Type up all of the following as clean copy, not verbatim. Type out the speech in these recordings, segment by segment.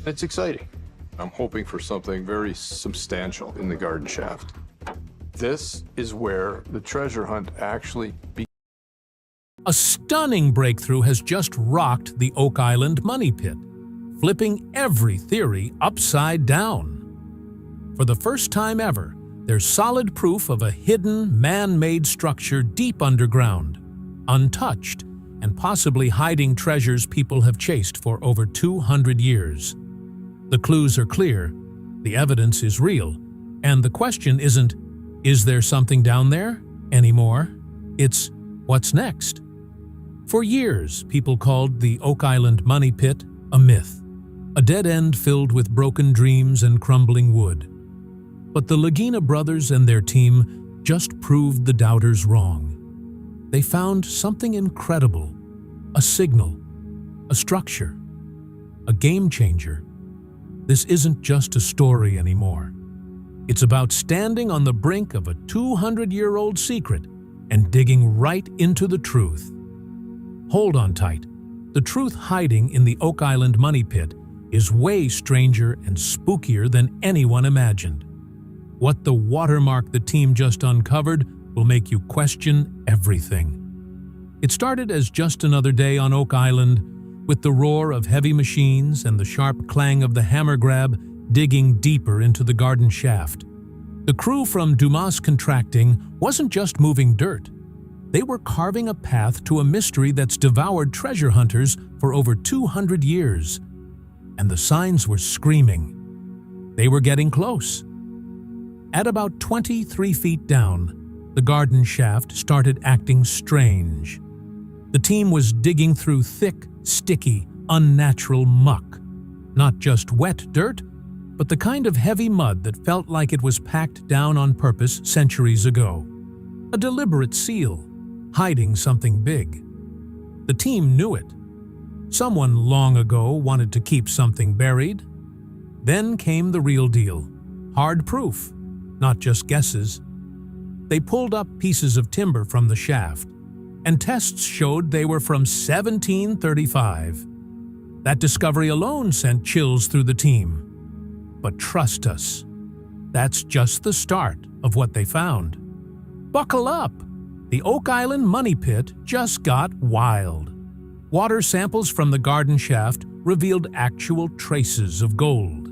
It's exciting. I'm hoping for something very substantial in the garden shaft. This is where the treasure hunt actually begins. A stunning breakthrough has just rocked the Oak Island Money Pit, flipping every theory upside down. For the first time ever, there's solid proof of a hidden, man-made structure deep underground, untouched, and possibly hiding treasures people have chased for over 200 years. The clues are clear, the evidence is real, and the question isn't, is there something down there anymore? It's, what's next? For years, people called the Oak Island Money Pit a myth, a dead end filled with broken dreams and crumbling wood. But the Lagina brothers and their team just proved the doubters wrong. They found something incredible, a signal, a structure, a game changer. This isn't just a story anymore. It's about standing on the brink of a 200-year-old secret and digging right into the truth. Hold on tight. The truth hiding in the Oak Island Money Pit is way stranger and spookier than anyone imagined. What the watermark the team just uncovered will make you question everything. It started as just another day on Oak Island, with the roar of heavy machines and the sharp clang of the hammer grab digging deeper into the garden shaft. The crew from Dumas Contracting wasn't just moving dirt. They were carving a path to a mystery that's devoured treasure hunters for over 200 years. And the signs were screaming. They were getting close. At about 23 feet down, the garden shaft started acting strange. The team was digging through thick, sticky, unnatural muck. Not just wet dirt, but the kind of heavy mud that felt like it was packed down on purpose centuries ago. A deliberate seal, hiding something big. The team knew it. Someone long ago wanted to keep something buried. Then came the real deal. Hard proof, not just guesses. They pulled up pieces of timber from the shaft, and tests showed they were from 1735. That discovery alone sent chills through the team. But trust us, that's just the start of what they found. Buckle up! The Oak Island Money Pit just got wild. Water samples from the garden shaft revealed actual traces of gold.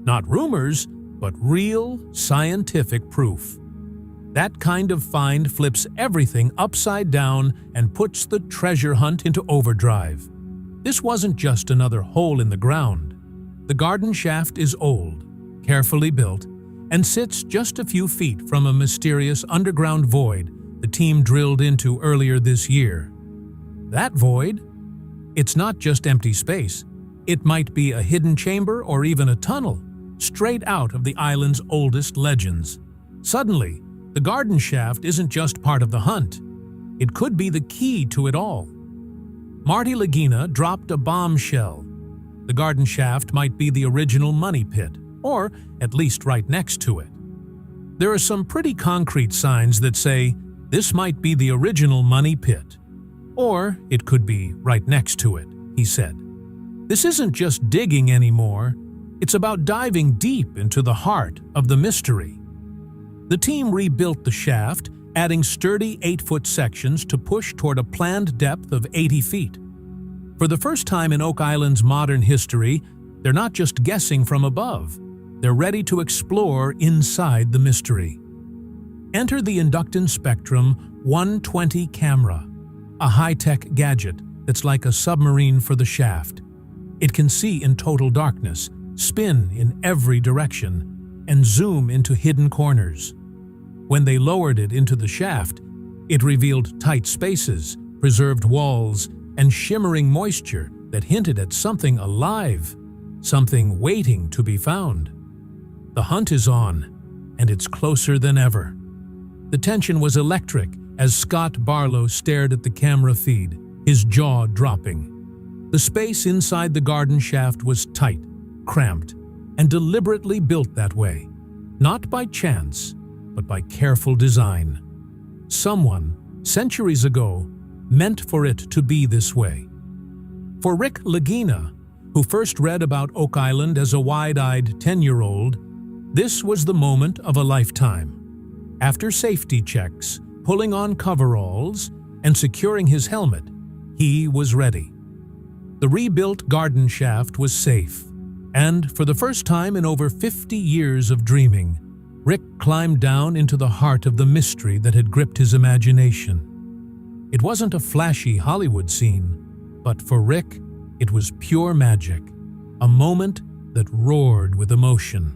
Not rumors, but real scientific proof. That kind of find flips everything upside down and puts the treasure hunt into overdrive. This wasn't just another hole in the ground. The garden shaft is old, carefully built, and sits just a few feet from a mysterious underground void the team drilled into earlier this year. That void? It's not just empty space. It might be a hidden chamber or even a tunnel, straight out of the island's oldest legends. Suddenly, the garden shaft isn't just part of the hunt. It could be the key to it all. Marty Lagina dropped a bombshell. The garden shaft might be the original money pit, or at least right next to it. There are some pretty concrete signs that say this might be the original money pit. Or it could be right next to it, he said. This isn't just digging anymore. It's about diving deep into the heart of the mystery. The team rebuilt the shaft, adding sturdy 8-foot sections to push toward a planned depth of 80 feet. For the first time in Oak Island's modern history, they're not just guessing from above. They're ready to explore inside the mystery. Enter the Inducton Spectrum 120 camera, a high-tech gadget that's like a submarine for the shaft. It can see in total darkness, spin in every direction, and zoom into hidden corners. When they lowered it into the shaft, it revealed tight spaces, preserved walls, and shimmering moisture that hinted at something alive, something waiting to be found. The hunt is on, and it's closer than ever. The tension was electric as Scott Barlow stared at the camera feed, his jaw dropping. The space inside the garden shaft was tight, cramped, and deliberately built that way, not by chance, but by careful design. Someone, centuries ago, meant for it to be this way. For Rick Lagina, who first read about Oak Island as a wide-eyed 10-year-old, this was the moment of a lifetime. After safety checks, pulling on coveralls, and securing his helmet, he was ready. The rebuilt garden shaft was safe, and for the first time in over 50 years of dreaming, Rick climbed down into the heart of the mystery that had gripped his imagination. It wasn't a flashy Hollywood scene, but for Rick, it was pure magic, a moment that roared with emotion.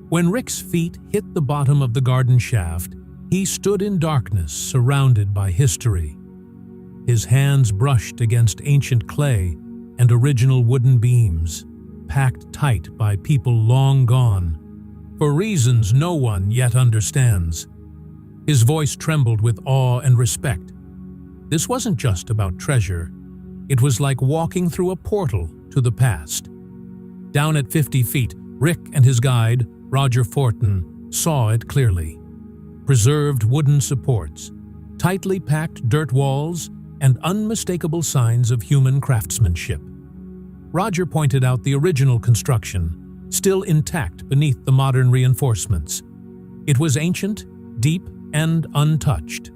When Rick's feet hit the bottom of the garden shaft, he stood in darkness, surrounded by history. His hands brushed against ancient clay and original wooden beams, packed tight by people long gone, for reasons no one yet understands. His voice trembled with awe and respect. This wasn't just about treasure. It was like walking through a portal to the past. Down at 50 feet, Rick and his guide, Roger Fortin, saw it clearly. Preserved wooden supports, tightly packed dirt walls, and unmistakable signs of human craftsmanship. Roger pointed out the original construction, still intact beneath the modern reinforcements. It was ancient, deep, and untouched,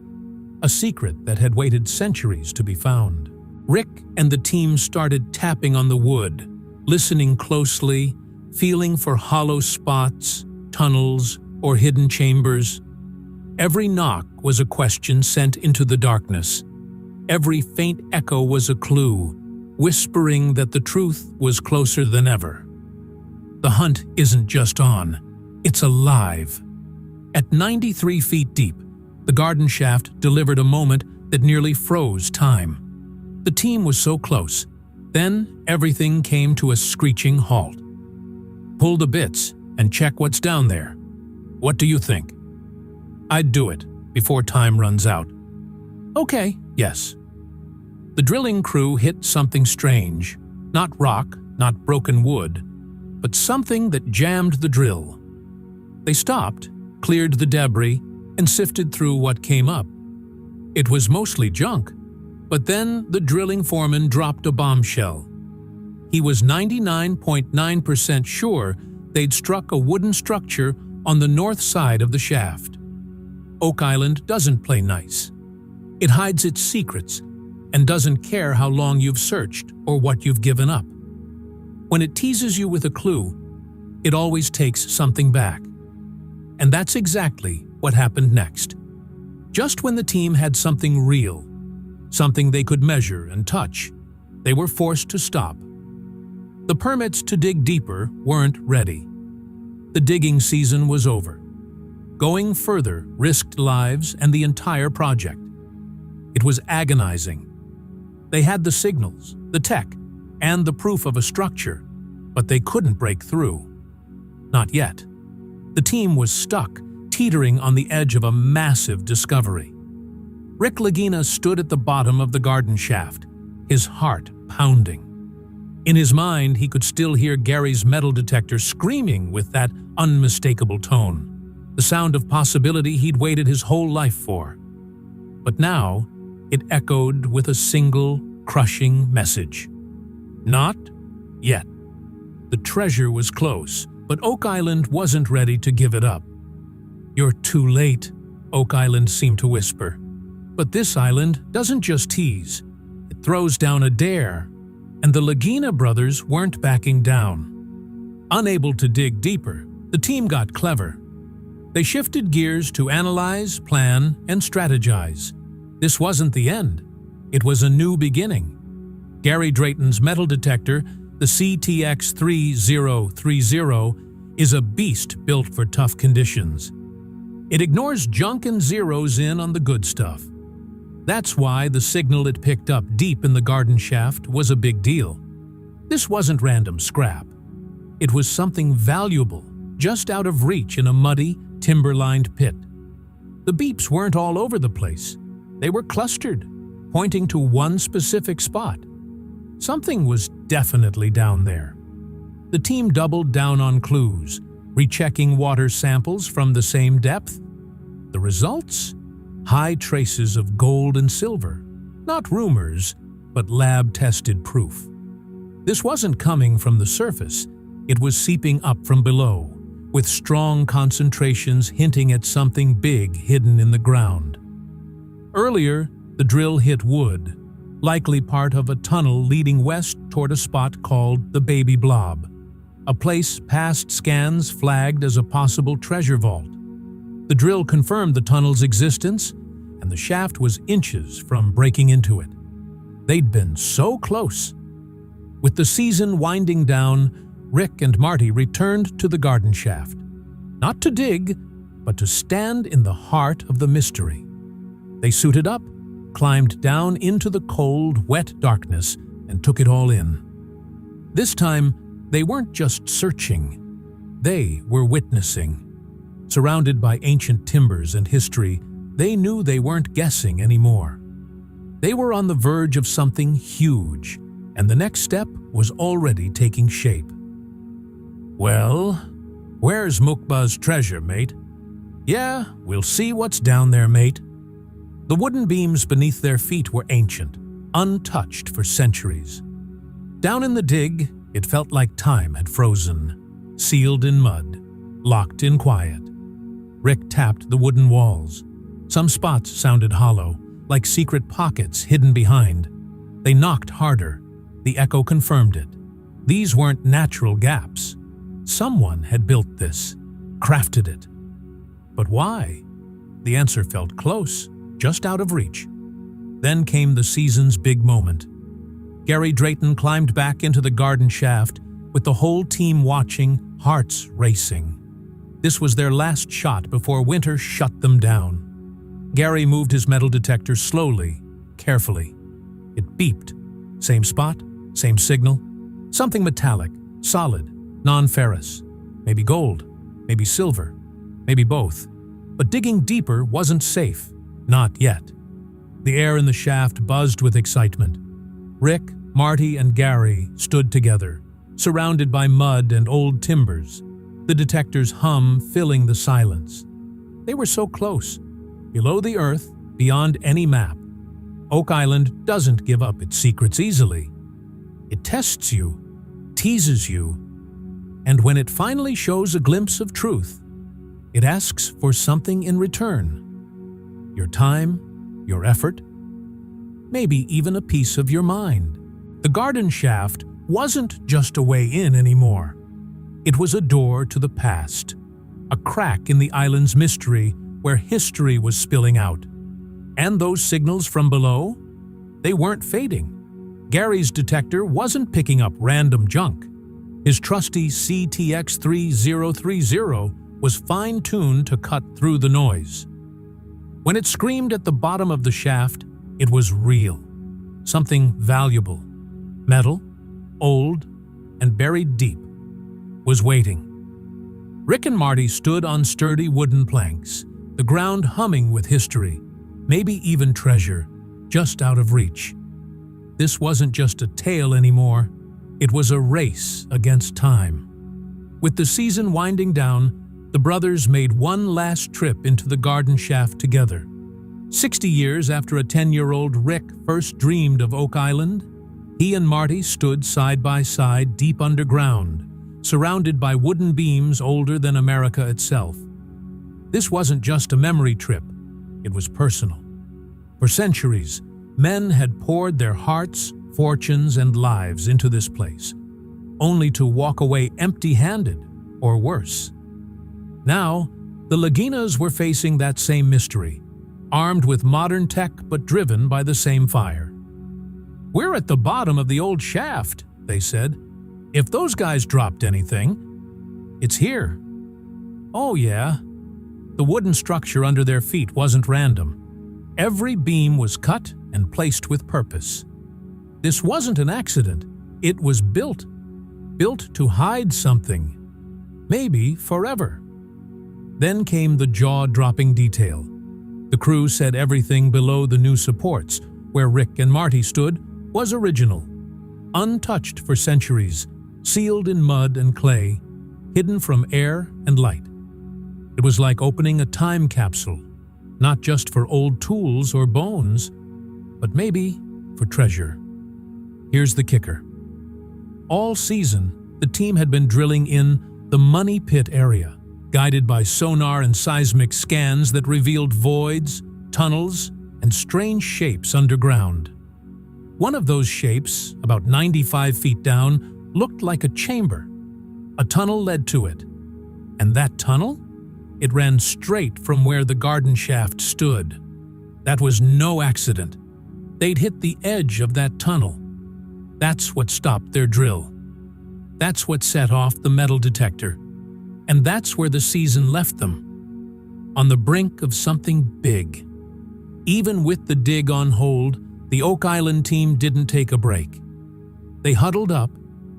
a secret that had waited centuries to be found. Rick and the team started tapping on the wood, listening closely, feeling for hollow spots, tunnels, or hidden chambers. Every knock was a question sent into the darkness. Every faint echo was a clue, whispering that the truth was closer than ever. The hunt isn't just on, it's alive. At 93 feet deep, the garden shaft delivered a moment that nearly froze time. The team was so close. Then everything came to a screeching halt. Pull the bits and check what's down there. What do you think? I'd do it before time runs out. Okay, yes. The drilling crew hit something strange. Not rock, not broken wood, but something that jammed the drill. They stopped, cleared the debris, and sifted through what came up. It was mostly junk, but then the drilling foreman dropped a bombshell. He was 99.9% sure they'd struck a wooden structure on the north side of the shaft. Oak Island doesn't play nice. It hides its secrets and doesn't care how long you've searched or what you've given up. When it teases you with a clue, it always takes something back. And that's exactly what happened next. Just when the team had something real, something they could measure and touch, they were forced to stop. The permits to dig deeper weren't ready. The digging season was over. Going further risked lives and the entire project. It was agonizing. They had the signals, the tech, and the proof of a structure, but they couldn't break through. Not yet. The team was stuck, teetering on the edge of a massive discovery. Rick Lagina stood at the bottom of the garden shaft, his heart pounding. In his mind, he could still hear Gary's metal detector screaming with that unmistakable tone, the sound of possibility he'd waited his whole life for. But now, it echoed with a single, crushing message. Not yet. The treasure was close, but Oak Island wasn't ready to give it up. "You're too late," Oak Island seemed to whisper. But this island doesn't just tease. It throws down a dare, and the Lagina brothers weren't backing down. Unable to dig deeper, the team got clever. They shifted gears to analyze, plan, and strategize. This wasn't the end. It was a new beginning. Gary Drayton's metal detector, the CTX-3030, is a beast built for tough conditions. It ignores junk and zeroes in on the good stuff. That's why the signal it picked up deep in the garden shaft was a big deal. This wasn't random scrap. It was something valuable, just out of reach in a muddy, timber-lined pit. The beeps weren't all over the place. They were clustered, pointing to one specific spot. Something was definitely down there. The team doubled down on clues, rechecking water samples from the same depth. The results? High traces of gold and silver. Not rumors, but lab-tested proof. This wasn't coming from the surface, it was seeping up from below, with strong concentrations hinting at something big hidden in the ground. Earlier, the drill hit wood, likely part of a tunnel leading west toward a spot called the Baby Blob, a place past scans flagged as a possible treasure vault. The drill confirmed the tunnel's existence, and the shaft was inches from breaking into it. They'd been so close. With the season winding down, Rick and Marty returned to the garden shaft, not to dig, but to stand in the heart of the mystery. They suited up, climbed down into the cold, wet darkness, and took it all in. This time, they weren't just searching. They were witnessing. Surrounded by ancient timbers and history, they knew they weren't guessing anymore. They were on the verge of something huge, and the next step was already taking shape. "Well, where's Mukba's treasure, mate?" "Yeah, we'll see what's down there, mate." The wooden beams beneath their feet were ancient, untouched for centuries. Down in the dig, it felt like time had frozen, sealed in mud, locked in quiet. Rick tapped the wooden walls. Some spots sounded hollow, like secret pockets hidden behind. They knocked harder. The echo confirmed it. These weren't natural gaps. Someone had built this, crafted it. But why? The answer felt close, just out of reach. Then came the season's big moment. Gary Drayton climbed back into the garden shaft, with the whole team watching, hearts racing. This was their last shot before winter shut them down. Gary moved his metal detector slowly, carefully. It beeped. Same spot, same signal. Something metallic, solid, non-ferrous. Maybe gold, maybe silver, maybe both. But digging deeper wasn't safe. Not yet. The air in the shaft buzzed with excitement. Rick, Marty, and Gary stood together, surrounded by mud and old timbers, the detector's hum filling the silence. They were so close, below the earth, beyond any map. Oak Island doesn't give up its secrets easily. It tests you, teases you, and when it finally shows a glimpse of truth, it asks for something in return. Your time, your effort, maybe even a piece of your mind. The garden shaft wasn't just a way in anymore. It was a door to the past, a crack in the island's mystery where history was spilling out. And those signals from below? They weren't fading. Gary's detector wasn't picking up random junk. His trusty CTX-3030 was fine-tuned to cut through the noise. When it screamed at the bottom of the shaft, it was real. Something valuable, metal, old, and buried deep, was waiting. Rick and Marty stood on sturdy wooden planks, the ground humming with history, maybe even treasure, just out of reach. This wasn't just a tale anymore. It was a race against time. With the season winding down, the brothers made one last trip into the garden shaft together. 60 years after a 10-year-old Rick first dreamed of Oak Island, he and Marty stood side by side deep underground, surrounded by wooden beams older than America itself. This wasn't just a memory trip, it was personal. For centuries, men had poured their hearts, fortunes, and lives into this place, only to walk away empty-handed, or worse. Now, the Laginas were facing that same mystery, armed with modern tech but driven by the same fire. "We're at the bottom of the old shaft," they said. "If those guys dropped anything, it's here." Oh yeah. The wooden structure under their feet wasn't random. Every beam was cut and placed with purpose. This wasn't an accident. It was built to hide something. Maybe forever. Then came the jaw-dropping detail. The crew said everything below the new supports, where Rick and Marty stood, was original. Untouched for centuries, sealed in mud and clay, hidden from air and light. It was like opening a time capsule, not just for old tools or bones, but maybe for treasure. Here's the kicker. All season, the team had been drilling in the Money Pit area, guided by sonar and seismic scans that revealed voids, tunnels, and strange shapes underground. One of those shapes, about 95 feet down, looked like a chamber. A tunnel led to it. And that tunnel? It ran straight from where the garden shaft stood. That was no accident. They'd hit the edge of that tunnel. That's what stopped their drill. That's what set off the metal detector. And that's where the season left them, on the brink of something big. Even with the dig on hold, the Oak Island team didn't take a break. They huddled up,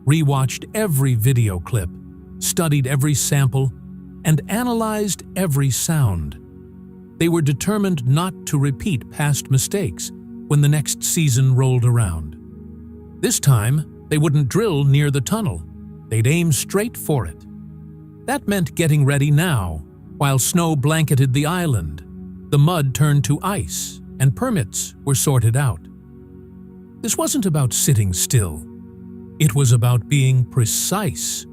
rewatched every video clip, studied every sample, and analyzed every sound. They were determined not to repeat past mistakes when the next season rolled around. This time, they wouldn't drill near the tunnel. They'd aim straight for it. That meant getting ready now, while snow blanketed the island. The mud turned to ice, and permits were sorted out. This wasn't about sitting still. It was about being precise.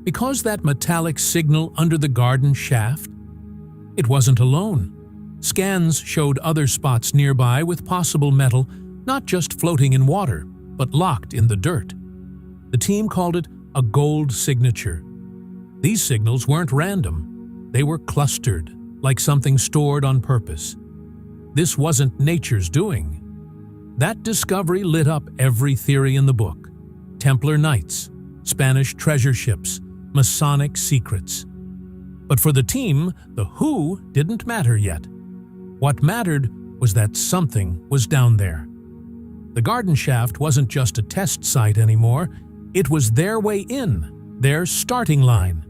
Because that metallic signal under the garden shaft, it wasn't alone. Scans showed other spots nearby with possible metal, not just floating in water, but locked in the dirt. The team called it a gold signature. These signals weren't random. They were clustered, like something stored on purpose. This wasn't nature's doing. That discovery lit up every theory in the book. Templar Knights, Spanish treasure ships, Masonic secrets. But for the team, the who didn't matter yet. What mattered was that something was down there. The garden shaft wasn't just a test site anymore. It was their way in, their starting line.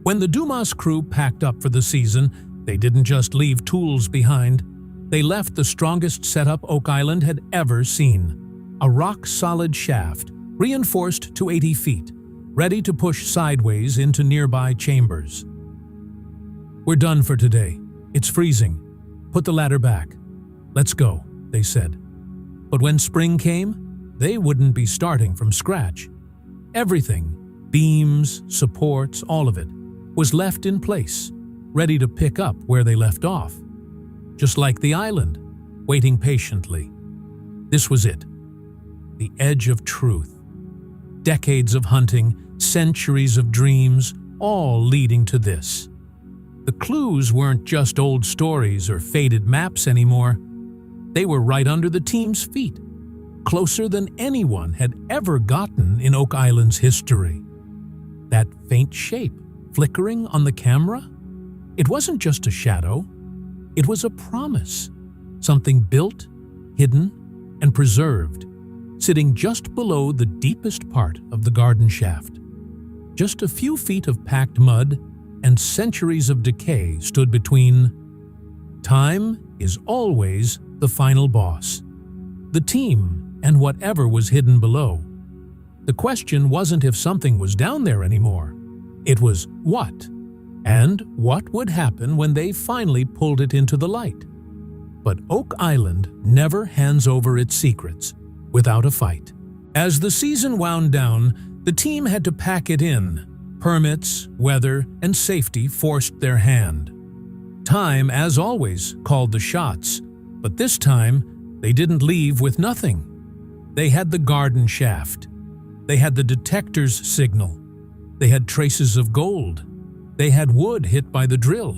When the Dumas crew packed up for the season, they didn't just leave tools behind. They left the strongest setup Oak Island had ever seen. A rock-solid shaft, reinforced to 80 feet, ready to push sideways into nearby chambers. "We're done for today. It's freezing. Put the ladder back. Let's go," they said. But when spring came, they wouldn't be starting from scratch. Everything, beams, supports, all of it, was left in place, ready to pick up where they left off. Just like the island, waiting patiently. This was it. The edge of truth. Decades of hunting, centuries of dreams, all leading to this. The clues weren't just old stories or faded maps anymore. They were right under the team's feet, closer than anyone had ever gotten in Oak Island's history. That faint shape flickering on the camera? It wasn't just a shadow. It was a promise. Something built, hidden, and preserved, sitting just below the deepest part of the garden shaft. Just a few feet of packed mud and centuries of decay stood between. Time is always the final boss. The team and whatever was hidden below. The question wasn't if something was down there anymore. It was what, and what would happen when they finally pulled it into the light. But Oak Island never hands over its secrets without a fight. As the season wound down, the team had to pack it in. Permits, weather, and safety forced their hand. Time, as always, called the shots, but this time they didn't leave with nothing. They had the garden shaft. They had the detector's signal. They had traces of gold. They had wood hit by the drill.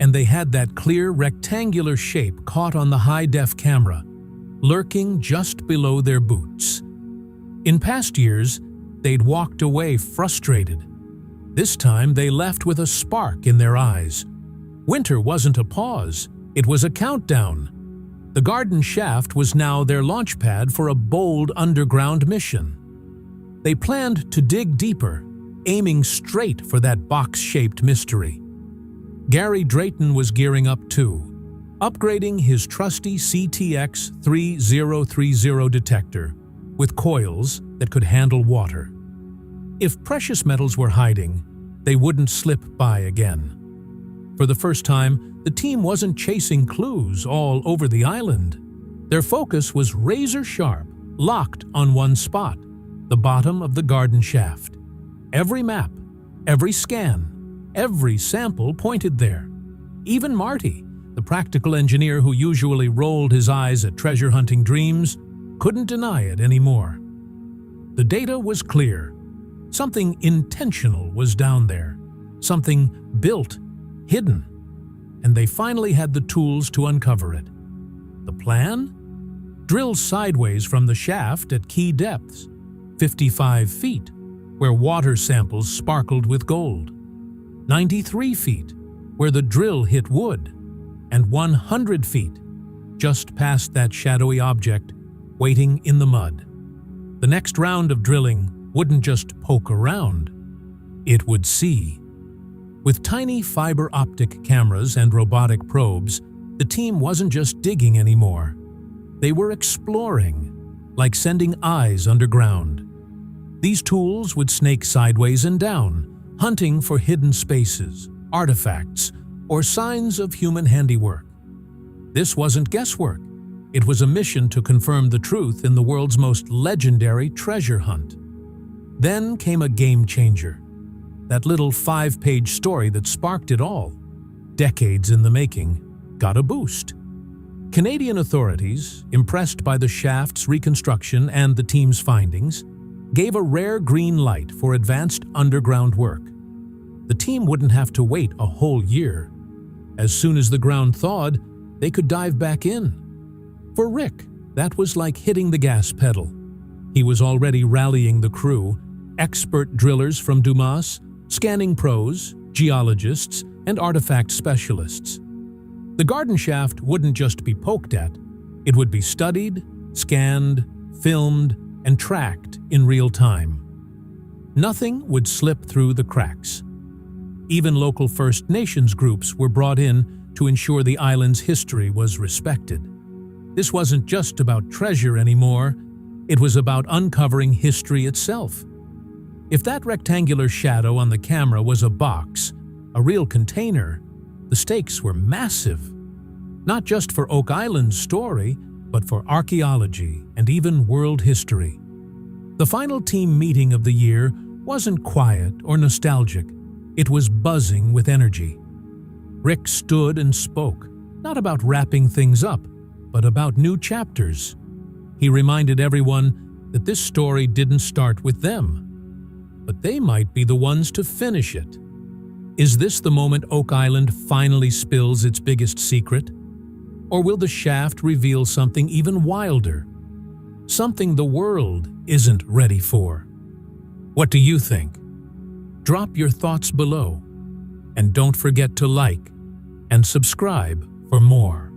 And they had that clear rectangular shape caught on the high-def camera, lurking just below their boots. In past years, they'd walked away frustrated. This time they left with a spark in their eyes. Winter wasn't a pause, it was a countdown. The garden shaft was now their launch pad for a bold underground mission. They planned to dig deeper, aiming straight for that box-shaped mystery. Gary Drayton was gearing up too, upgrading his trusty CTX 3030 detector with coils that could handle water. If precious metals were hiding, they wouldn't slip by again. For the first time, the team wasn't chasing clues all over the island. Their focus was razor-sharp, locked on one spot, the bottom of the garden shaft. Every map, every scan, every sample pointed there. Even Marty, the practical engineer who usually rolled his eyes at treasure hunting dreams, couldn't deny it anymore. The data was clear. Something intentional was down there. Something built, hidden. And they finally had the tools to uncover it. The plan? Drill sideways from the shaft at key depths, 55 feet, where water samples sparkled with gold, 93 feet, where the drill hit wood, and 100 feet, just past that shadowy object waiting in the mud. The next round of drilling wouldn't just poke around, it would see. With tiny fiber optic cameras and robotic probes, the team wasn't just digging anymore. They were exploring, like sending eyes underground. These tools would snake sideways and down, hunting for hidden spaces, artifacts, or signs of human handiwork. This wasn't guesswork. It was a mission to confirm the truth in the world's most legendary treasure hunt. Then came a game changer. That little 5-page story that sparked it all, decades in the making, got a boost. Canadian authorities, impressed by the shaft's reconstruction and the team's findings, gave a rare green light for advanced underground work. The team wouldn't have to wait a whole year. As soon as the ground thawed, they could dive back in. For Rick, that was like hitting the gas pedal. He was already rallying the crew, expert drillers from Dumas, scanning pros, geologists, and artifact specialists. The garden shaft wouldn't just be poked at, it would be studied, scanned, filmed, and tracked in real time. Nothing would slip through the cracks. Even local First Nations groups were brought in to ensure the island's history was respected. This wasn't just about treasure anymore, it was about uncovering history itself. If that rectangular shadow on the camera was a box, a real container, the stakes were massive. Not just for Oak Island's story, but for archaeology and even world history. The final team meeting of the year wasn't quiet or nostalgic. It was buzzing with energy. Rick stood and spoke, not about wrapping things up, but about new chapters. He reminded everyone that this story didn't start with them, but they might be the ones to finish it. Is this the moment Oak Island finally spills its biggest secret? Or will the shaft reveal something even wilder? Something the world isn't ready for? What do you think? Drop your thoughts below. And don't forget to like and subscribe for more.